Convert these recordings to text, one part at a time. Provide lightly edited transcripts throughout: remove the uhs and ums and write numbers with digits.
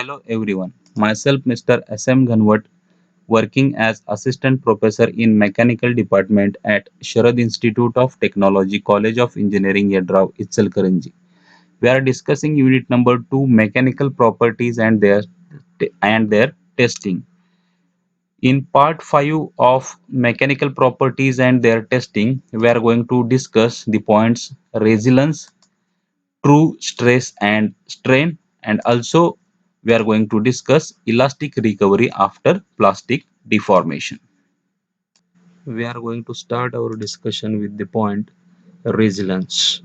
Hello everyone, myself Mr. S.M. Ghanwat, working as Assistant Professor in Mechanical Department at Sharad Institute of Technology, College of Engineering, Yadrao, Ichalkaranji. We are discussing unit number 2, mechanical properties and their testing. In part 5 of mechanical properties and their testing, we are going to discuss the points resilience, true stress and strain, and also we are going to discuss elastic recovery after plastic deformation. We are going to start our discussion with the point resilience.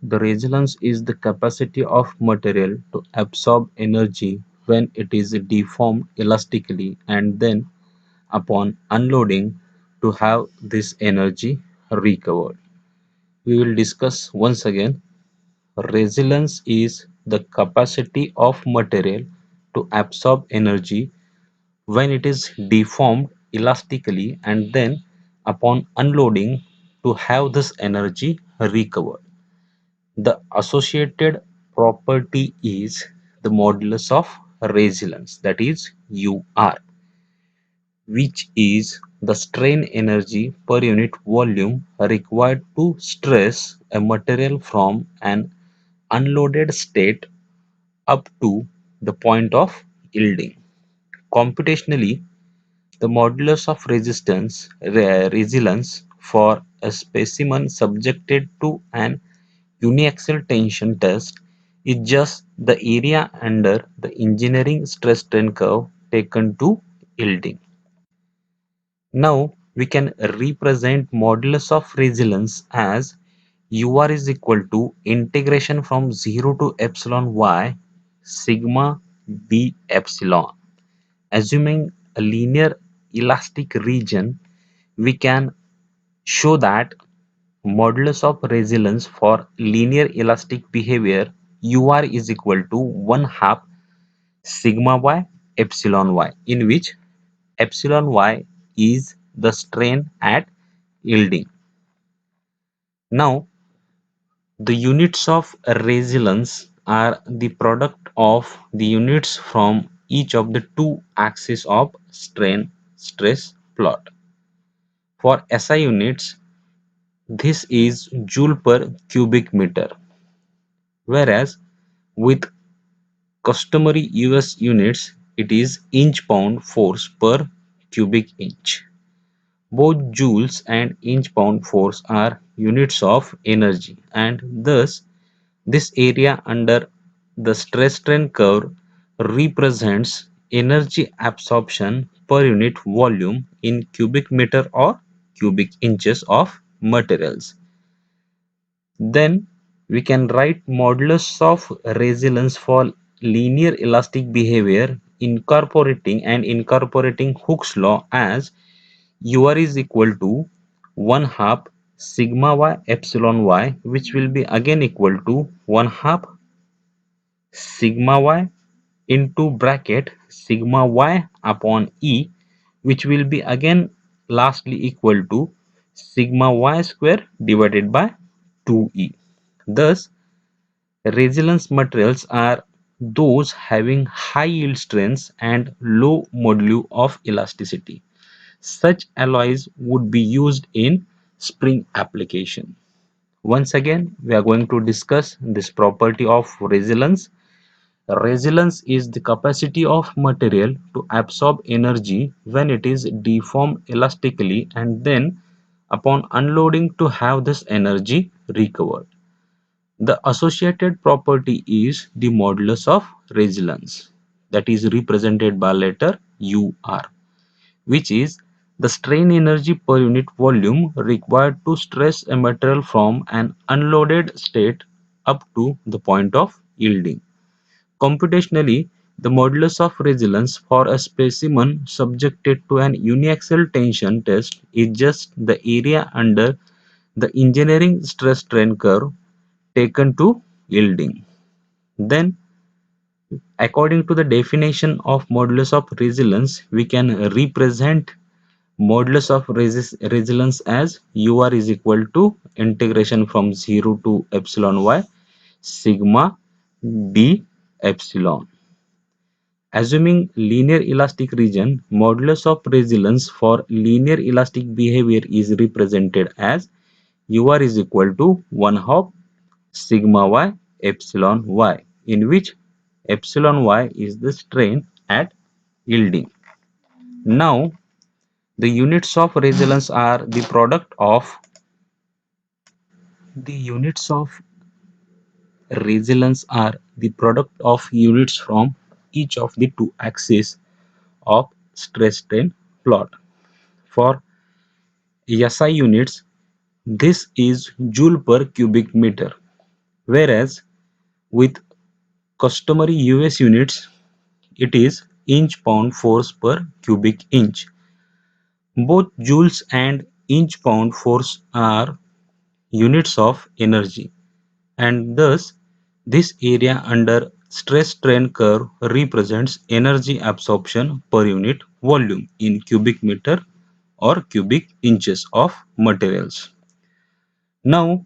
The resilience is the capacity of material to absorb energy when it is deformed elastically and then upon unloading to have this energy recovered. We will discuss once again. Resilience is the capacity of material to absorb energy when it is deformed elastically and then upon unloading to have this energy recovered. The associated property is the modulus of resilience, that is UR, which is the strain energy per unit volume required to stress a material from an unloaded state up to the point of yielding. Computationally, the modulus of resilience for a specimen subjected to an uniaxial tension test is just the area under the engineering stress strain curve taken to yielding. Now we can represent modulus of resilience as UR is equal to integration from 0 to epsilon y sigma d epsilon. Assuming a linear elastic region, we can show that modulus of resilience for linear elastic behavior UR is equal to 1 half sigma y epsilon y, in which epsilon y is the strain at yielding. Now the units of resilience are the product of the units from each of the two axes of strain stress plot. For SI units, this is joule per cubic meter, whereas with customary US units, it is inch pound force per cubic inch. Both joules and inch pound force are units of energy, and thus this area under the stress strain curve represents energy absorption per unit volume in cubic meter or cubic inches of materials. Then we can write modulus of resilience for linear elastic behavior incorporating Hooke's law as UR is equal to 1 half sigma y epsilon y, which will be again equal to 1 half sigma y into bracket sigma y upon E, which will be again lastly equal to sigma y square divided by 2E. Thus, resilience materials are those having high yield strengths and low moduli of elasticity. Such alloys would be used in spring application. Once again, we are going to discuss this property of resilience. Resilience is the capacity of material to absorb energy when it is deformed elastically and then upon unloading to have this energy recovered. The associated property is the modulus of resilience, that is represented by letter UR, which is the strain energy per unit volume required to stress a material from an unloaded state up to the point of yielding. Computationally, the modulus of resilience for a specimen subjected to an uniaxial tension test is just the area under the engineering stress strain curve taken to yielding. Then, according to the definition of modulus of resilience, we can represent modulus of resilience as UR is equal to integration from 0 to epsilon y sigma d epsilon. Assuming linear elastic region, modulus of resilience for linear elastic behavior is represented as UR is equal to 1 half sigma y epsilon y, in which epsilon y is the strain at yielding. Now, the units of resilience are the units of resilience are the product of units from each of the two axes of stress strain plot. For SI units, this is joule per cubic meter, whereas with customary US units, it is inch-pound force per cubic inch. Both joules and inch-pound force are units of energy, and thus this area under stress-strain curve represents energy absorption per unit volume in cubic meter or cubic inches of materials. Now,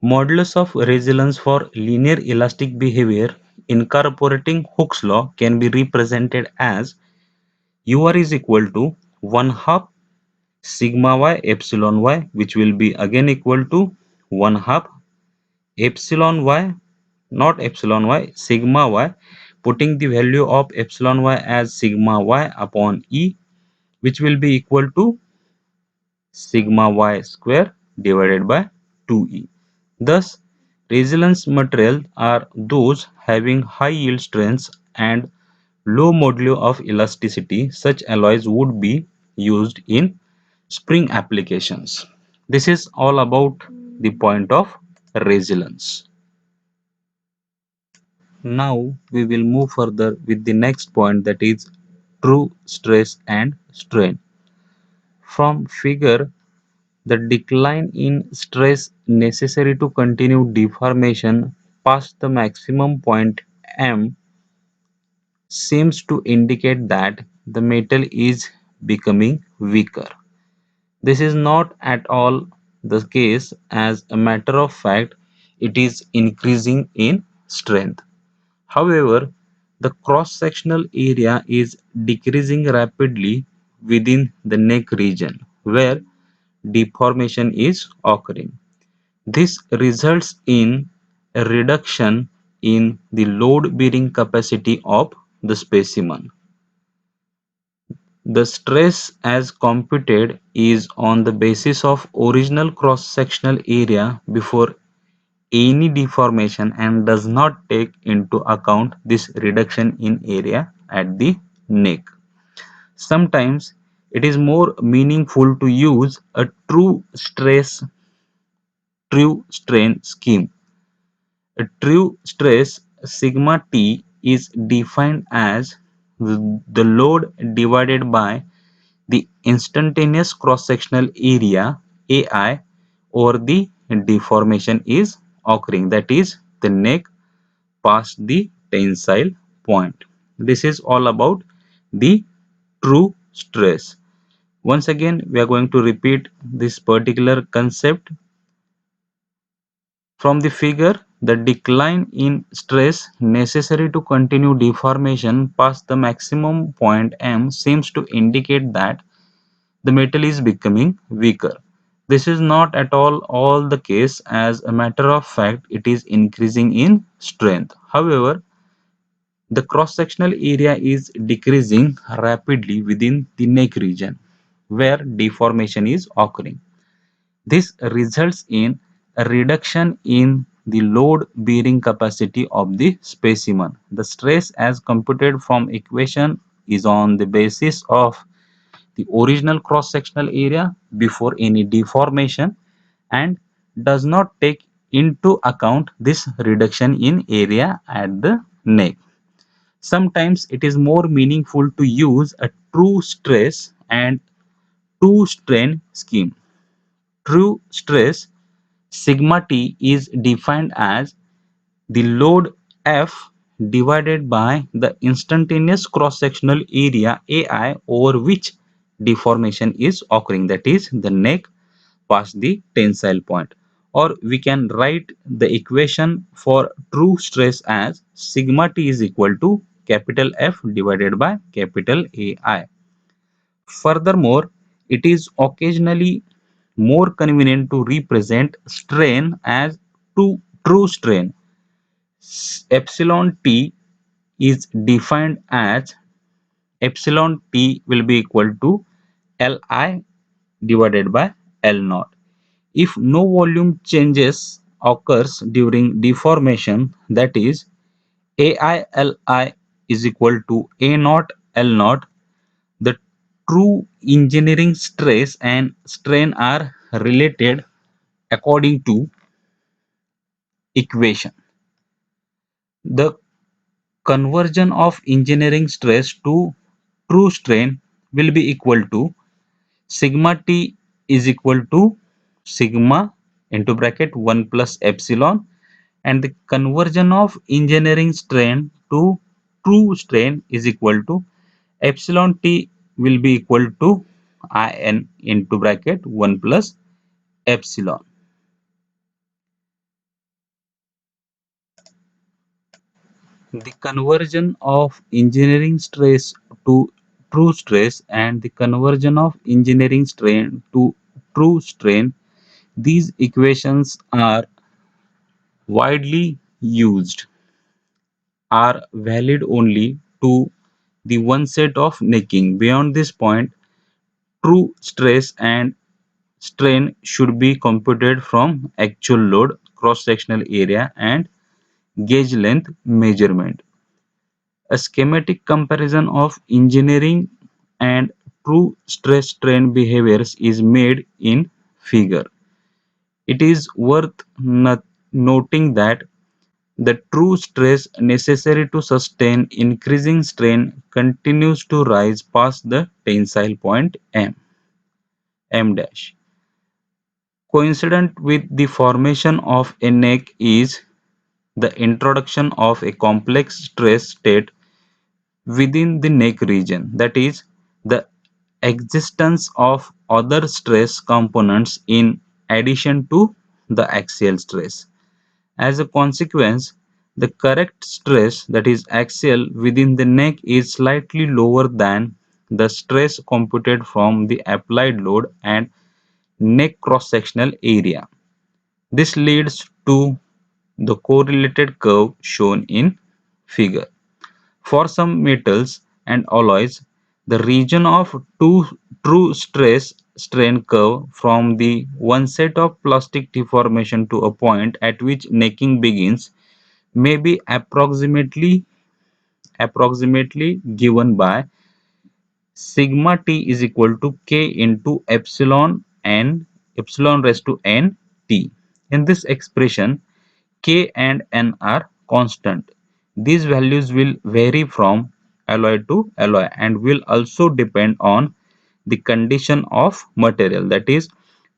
modulus of resilience for linear elastic behavior incorporating Hooke's law can be represented as UR is equal to 1 half sigma y epsilon y, which will be again equal to 1 half epsilon y, not epsilon y, sigma y, putting the value of epsilon y as sigma y upon E, which will be equal to sigma y square divided by 2E. Thus, resilience materials are those having high yield strengths and low modulo of elasticity. Such alloys would be used in spring applications. This is all about the point of resilience. Now we will move further with the next point, that is true stress and strain. From figure, the decline in stress necessary to continue deformation past the maximum point M seems to indicate that the metal is becoming weaker. This is not at all the case. As a matter of fact, it is increasing in strength. However, the cross-sectional area is decreasing rapidly within the neck region where deformation is occurring. This results in a reduction in the load-bearing capacity of the specimen. The stress as computed is on the basis of original cross-sectional area before any deformation and does not take into account this reduction in area at the neck. Sometimes it is more meaningful to use a true strain scheme. A true stress sigma T is defined as the load divided by the instantaneous cross-sectional area AI over the deformation is occurring, that is the neck past the tensile point. This is all about the true stress. Once again, we are going to repeat this particular concept. From the figure, the decline in stress necessary to continue deformation past the maximum point M seems to indicate that the metal is becoming weaker. This is not at all the case. As a matter of fact, it is increasing in strength. However, the cross-sectional area is decreasing rapidly within the neck region where deformation is occurring. This results in a reduction in the load-bearing capacity of the specimen. The stress as computed from equation is on the basis of the original cross-sectional area before any deformation and does not take into account this reduction in area at the neck. Sometimes it is more meaningful to use a true stress and true strain scheme. True stress sigma T is defined as the load F divided by the instantaneous cross-sectional area AI over which deformation is occurring, that is the neck past the tensile point. Or we can write the equation for true stress as sigma T is equal to capital F divided by capital AI. Furthermore, it is occasionally more convenient to represent strain as true strain. Epsilon T is defined as epsilon T will be equal to Li divided by L naught. If no volume changes occurs during deformation, that is AI Li is equal to A naught L naught, the true engineering stress and strain are related according to equation. The conversion of engineering stress to true strain will be equal to sigma T is equal to sigma into bracket 1 plus epsilon, and the conversion of engineering strain to true strain is equal to epsilon T will be equal to In into bracket 1 plus epsilon. The conversion of engineering stress to true stress and the conversion of engineering strain to true strain, these equations are widely used, are valid only to the one set of necking. Beyond this point, true stress and strain should be computed from actual load, cross-sectional area and gauge length measurement. A schematic comparison of engineering and true stress strain behaviors is made in figure. It is worth noting that the true stress necessary to sustain increasing strain continues to rise past the tensile point M dash. Coincident with the formation of a neck is the introduction of a complex stress state within the neck region, that is, the existence of other stress components in addition to the axial stress. As a consequence, the correct stress, that is axial, within the neck is slightly lower than the stress computed from the applied load and neck cross-sectional area. This leads to the correlated curve shown in figure. For some metals and alloys, the region of true stress strain curve from the one set of plastic deformation to a point at which necking begins may be approximately given by sigma t is equal to k into epsilon raised to n t. In this expression, k and n are constant. These values will vary from alloy to alloy and will also depend on the condition of material, that is,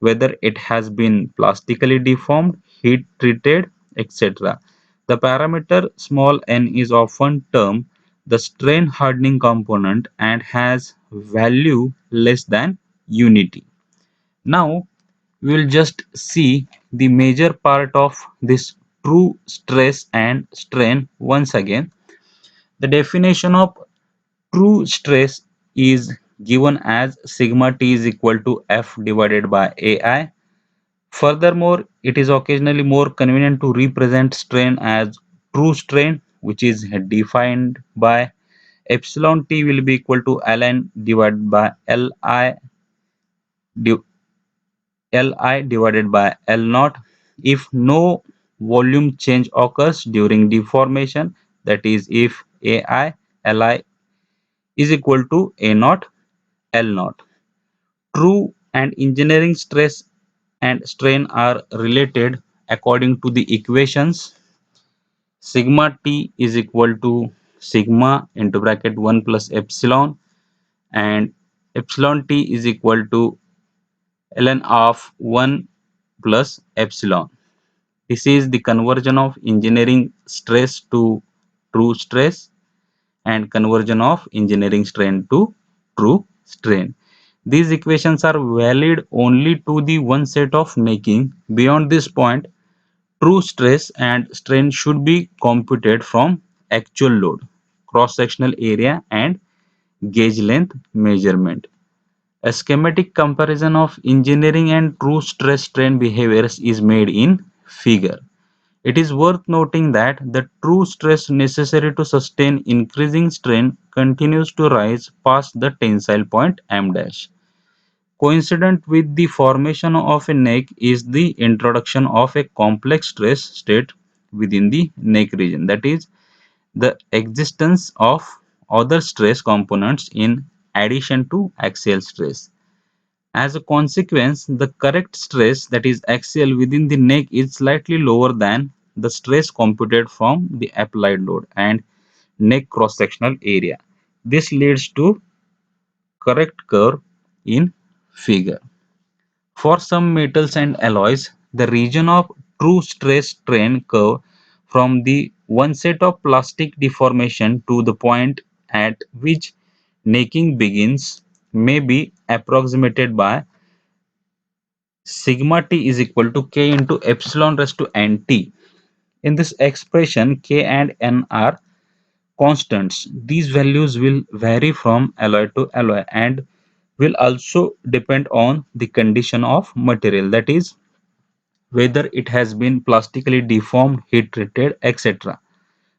whether it has been plastically deformed, heat treated, etc. The parameter small n is often termed the strain hardening component and has value less than unity. Now we will just see the major part of this true stress and strain once again. The definition of true stress is given as sigma t is equal to F divided by AI. Furthermore, it is occasionally more convenient to represent strain as true strain, which is defined by epsilon t will be equal to ln divided by Li divided by L naught. If no volume change occurs during deformation, that is, if AI Li is equal to A naught L naught. True and engineering stress and strain are related according to the equations. Sigma t is equal to sigma into bracket 1 plus epsilon, and epsilon t is equal to ln of 1 plus epsilon. This is the conversion of engineering stress to true stress and conversion of engineering strain to true strain. These equations are valid only to the one set of necking. Beyond this point, true stress and strain should be computed from actual load, cross-sectional area and gauge length measurement. A schematic comparison of engineering and true stress strain behaviors is made in figure. It is worth noting that the true stress necessary to sustain increasing strain continues to rise past the tensile point M dash. Coincident with the formation of a neck is the introduction of a complex stress state within the neck region, that is, the existence of other stress components in addition to axial stress. As a consequence, the correct stress, that is axial, within the neck is slightly lower than the stress computed from the applied load and neck cross-sectional area. This leads to correct curve in figure. For some metals and alloys, the region of true stress strain curve from the one set of plastic deformation to the point at which necking begins may be approximated by sigma t is equal to k into epsilon raised to nt. In this expression, k and n are constants. These values will vary from alloy to alloy and will also depend on the condition of material, that is, whether it has been plastically deformed, heat treated, etc.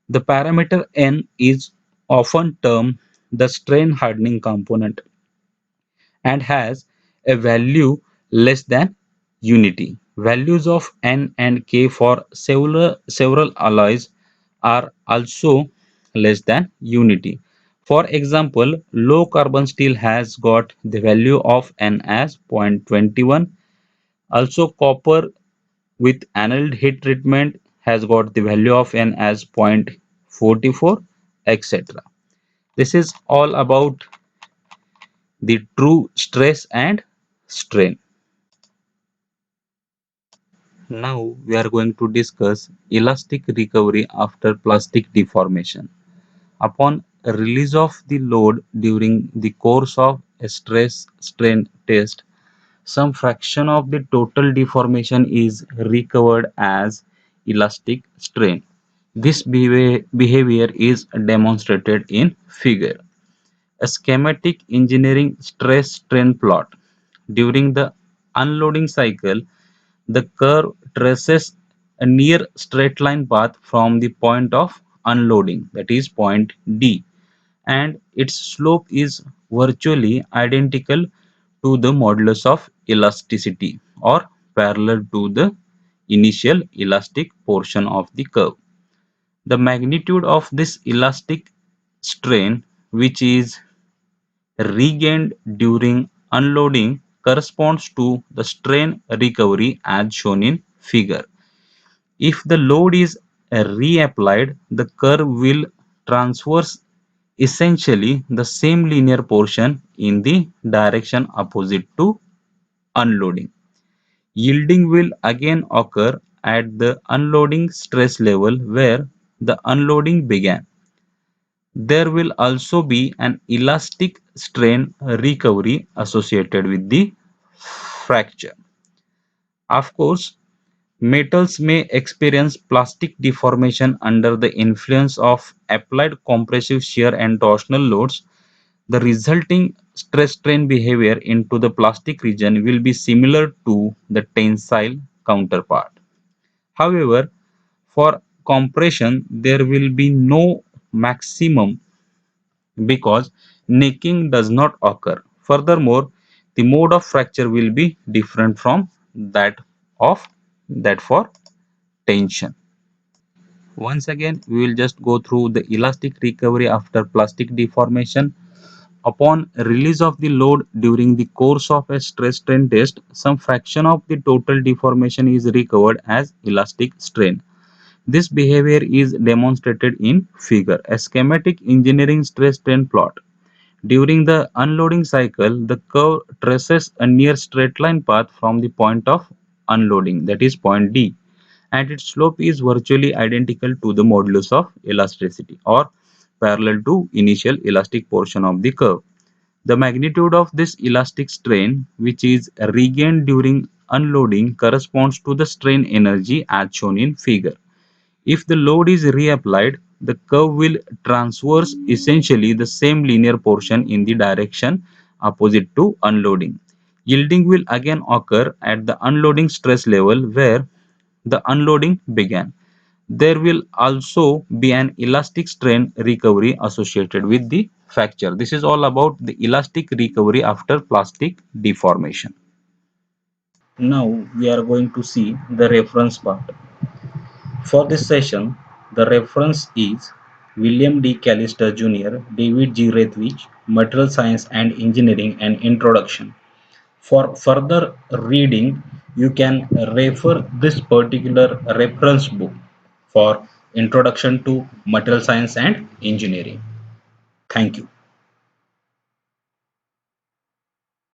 The parameter n is often termed the strain hardening component and has a value less than unity. Values of N and K for several alloys are also less than unity. For example, low carbon steel has got the value of N as 0.21. Also, copper with annealed heat treatment has got the value of N as 0.44, etc. This is all about the true stress and strain. Now we are going to discuss elastic recovery after plastic deformation. Upon release of the load during the course of a stress strain test, some fraction of the total deformation is recovered as elastic strain. This behavior is demonstrated in figure. A schematic engineering stress strain plot. During the unloading cycle, the curve traces a near straight line path from the point of unloading, that is point D, and its slope is virtually identical to the modulus of elasticity or parallel to the initial elastic portion of the curve. The magnitude of this elastic strain, which is regained during unloading, corresponds to the strain recovery as shown in figure. If the load is reapplied, the curve will transverse essentially the same linear portion in the direction opposite to unloading. Yielding will again occur at the unloading stress level where the unloading began. There will also be an elastic strain recovery associated with the fracture. Of course, metals may experience plastic deformation under the influence of applied compressive shear and torsional loads. The resulting stress strain behavior into the plastic region will be similar to the tensile counterpart. However, for compression, there will be no maximum because necking does not occur. Furthermore, the mode of fracture will be different from that of that for tension. Once again, we will just go through the elastic recovery after plastic deformation. Upon release of the load during the course of a stress strain test, some fraction of the total deformation is recovered as elastic strain. This behavior is demonstrated in figure, a schematic engineering stress strain plot. During the unloading cycle, the curve traces a near straight line path from the point of unloading, that is point D, and its slope is virtually identical to the modulus of elasticity or parallel to initial elastic portion of the curve. The magnitude of this elastic strain, which is regained during unloading, corresponds to the strain energy as shown in figure. If the load is reapplied, the curve will transverse essentially the same linear portion in the direction opposite to unloading. Yielding will again occur at the unloading stress level where the unloading began. There will also be an elastic strain recovery associated with the fracture. This is all about the elastic recovery after plastic deformation. Now we are going to see the reference part. For this session, the reference is William D. Callister Jr., David G. Rathwich, Material Science and Engineering, an Introduction. For further reading, you can refer this particular reference book for Introduction to Material Science and Engineering. Thank you.